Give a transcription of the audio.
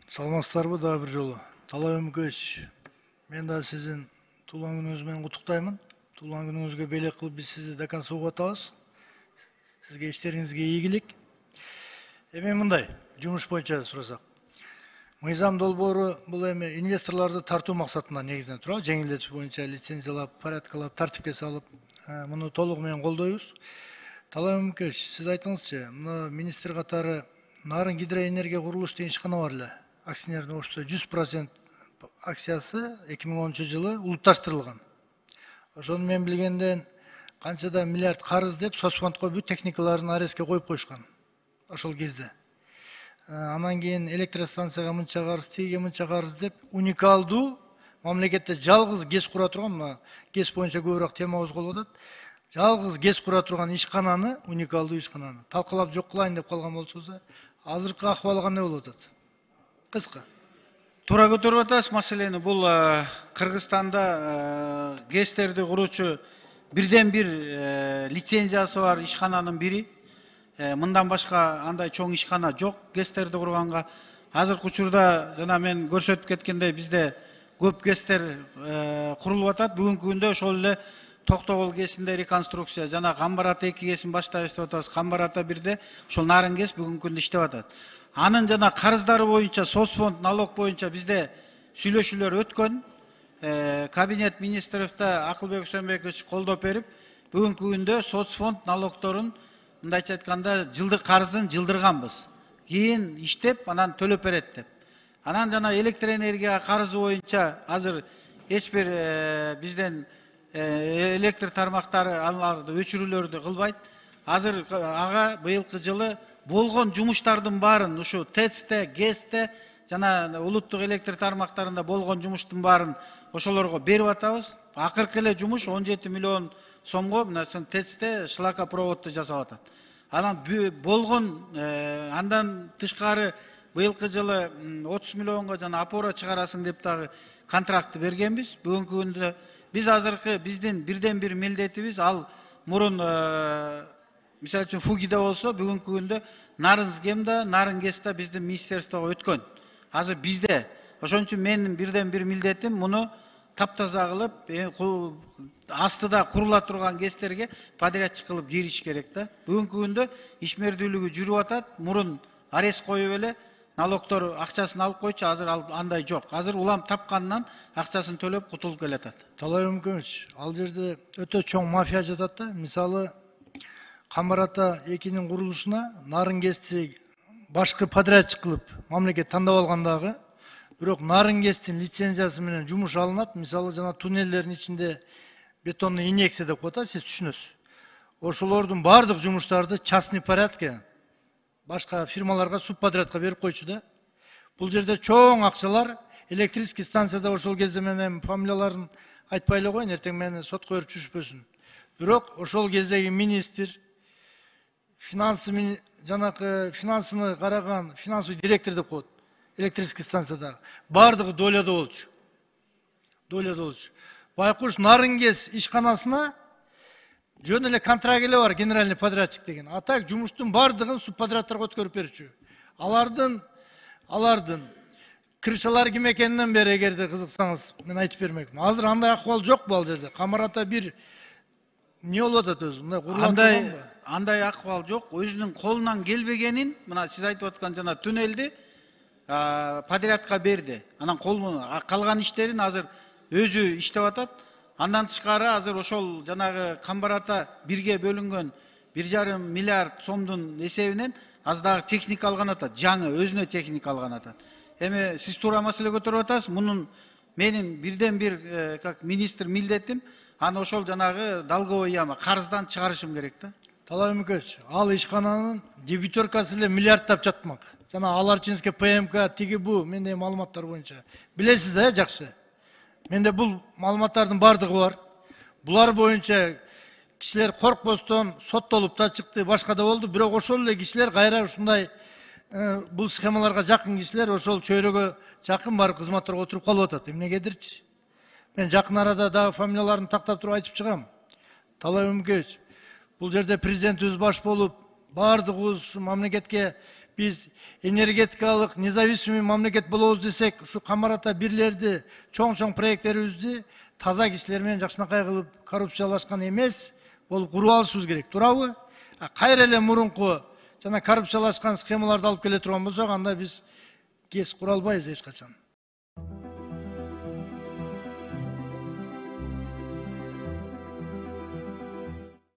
Саламатсыздарбы дагы бир жолу. Талай Үмүкөч, мен да сиздин туулган күнүңүз менен куттуктаймын. Туулган күнүңүзгө белек кылып биз сизди до конца угуп атабыз. Сизге иштериңизге ийгилик. Эми мындай, жумуш боюнча сурасак. Мыйзам долбоору бул эми инвесторлорду тартуу максатында негизинен турат. Жеңилдетүү боюнча лицензиялап, порядкалап, тартипке салып, муну толугу менен колдойбуз. Талай Үмүкөч, сиз айтыңызчы, мына министр катары Нарын гидроэнергия курулуш деген ишкана бар эле. Акционерный общество 100% акциясы 2010 жылы улутташтырылган. Ошону мен билгенден канчада миллиард карыз деп соцфондко бүт техникаларын ареске коюп коюшкан. Ошол кезде. Анан кийин электростанцияга мынча карыз, тиге мынча карыз деп уникалдуу мамлекетте жалгыз ГЭС кура турган, мына ГЭС боюнча көбүрөөк тема козголуп атат. Жалгыз ГЭС кура турган ишкананы, уникалдуу ишкананы талкалап жок кылайын деп калган болсо, азыркы акыбалы кандай болуп атат? Кыска. Туура көтөрүп атасыз маселени. Бул Кыргызстанда ГЭСтерди куруучу бирден бир лицензиясы бар ишкананын бири. Мындан башка андай чоң ишкана жок ГЭСтерди курганга. Азыркы учурда жана мен көрсөтүп кеткендей бизде көп ГЭСтер курулуп атат. Бүгүнкү күндө ошол эле Токтогул ГЭСинде реконструкция жана Камбар ата 2 ГЭСин баштап иштеп атабыз. Камбар ата 1де ошол Нарын ГЭС бүгүнкү күндө иштеп атат. Анын жана карыздары боюнча, соцфонд, налог боюнча бизде сүйлөшүүлөр өткөн. Кабинет министрликте Акылбек Үсөнбекович колдоп берип, бүгүнкү күндө соцфонд налогторун мындайча айтканда жылдык карызын жылдырганбыз. Кийин иштеп, анан төлөп берет деп. Анан жана электр энергия карызы боюнча азыр эч бир бизден электр тармактары аларды өчүрүүлөрдү кылбайт. Азыр ага быйылкы жылы болгон жумуштардын баарын ушу ТЭЦте, ГЭСте жана улуттук электр тармактарында болгон жумуштун баарын ошолорго берип атабыз. Акыркы эле жумуш 17 миллион сомго мына ТЭЦте шлакопроводду жасап атат. Анан болгон андан тышкары быйылкы жылы 30 миллионго жана опора чыгарасың деп дагы контрактты бергенбиз. Бүгүнкү күндө биз азыркы биздин бирден бир милдетибиз ал мурун мисалы үчүн Фугиде болсо бүгүнкү күндө Нарын СГЭМда, Нарын ГЭСте биздин министерствого өткөн. Азыр бизде. Ошон үчүн менин бирден бир милдетим муну таптаза кылып, астыда курула турган ГЭСтерге подрядчик кылып кириш керек да. Бүгүнкү күндө ишмердүүлүгү жүрүп атат. Мурун арест коюп эле налогтор акчасын алып койчу, азыр андай жок. Азыр улам тапканынан акчасын төлөп кутулуп келатат. Талай Үмүкөч, ал жерде өтө чоң мафия жатат да. Мисалы Камбар ата 2нин курулушуна Нарын ГЭСти башкы подрядчик кылып мамлекет тандап алгандагы, бирок Нарын ГЭСтин лицензиясы менен жумуш алынат. Мисалы жана туннелдердин ичинде бетонный инъекция деп коет, сиз түшүнөсүз. Ошолордун бардык жумуштарды частный порядке башка фирмаларга субподрядка берип койчу да. Бул жерде чоң акчалар электрический станцияда ошол кезде менен фамилияларын айтпай эле коеюн, эртең мени сотко берип түшпөсүн. Бирок ошол кездеги министр, финансыны караган финансовый директор деп коет, электрический станцияда бардыгы доляда болчу. Байкуш Нарын ГЭС ишканасына жөн эле контракт эле бар, генеральный подрядчик деген. А так жумуштун бардыгын субподрядтарга өткөрүп берчү. Алардын крышалар ким экенинен бери эгерде кызыксаңыз, мен айтып бермекмин. Азыр андай акыбал жок бул жерде. Камбар ата 1 не болуп атат өзү? Мындай курулуп атпайбы? Андай акыбал жок. Өзүнүн колунан келбегенин, мына сиз айтып аткан жана туннелди подрядка берди. Анан калган иштерин азыр өзү иштеп атат. Андан тышкары азыр ошол жанагы Камбар ата 1ге бөлүнгөн 1,5 миллиард сомдун эсебинен аз дагы техника алган атат. Жаңы өзүнө техника алган атат. Эми сиз туура маселе көтөрүп атасыз. Мунун менин бирден бир как министр милдетим аны ошол жанагы долговой яма карыздан чыгарышым керек да. Талай Үмүкөч, ал ишкананын дебиторкасы эле миллиардтап жатмак. Жана Аларчинский ПМК тиги бу, менде маалыматтар боюнча. Билесиз да, жакшы. Менде бул маалыматтардын бардыгы бар. Булар боюнча кишилер коркпостон соттолуп да чыкты, башка да болду. Бирок ошол эле кишилер кайра ушундай бул схемаларга жакын кишилер ошол чөйрөгө жакын барып кызматторго отуруп калып атат. Эмнегедирчи? Мен жакын арада дагы фамилияларын тактап туруп айтып чыгам. Талай Үмүкөч, бул жерде президентибиз баш болуп, бардыгыбыз ушу мамлекетке Биз энергетикалык независимый мамлекет болобуз десек, ушу камарата бирлерди, чоң проекттерибизди таза кишилер менен жакшынакай кылып коррупциялашкан эмес болуп куруп алышыбыз керек. Туурабы? Кайра эле мурунку жана коррупциялашкан схемаларды алып келе турган болсок, анда биз КЭС кура албайбыз эч качан.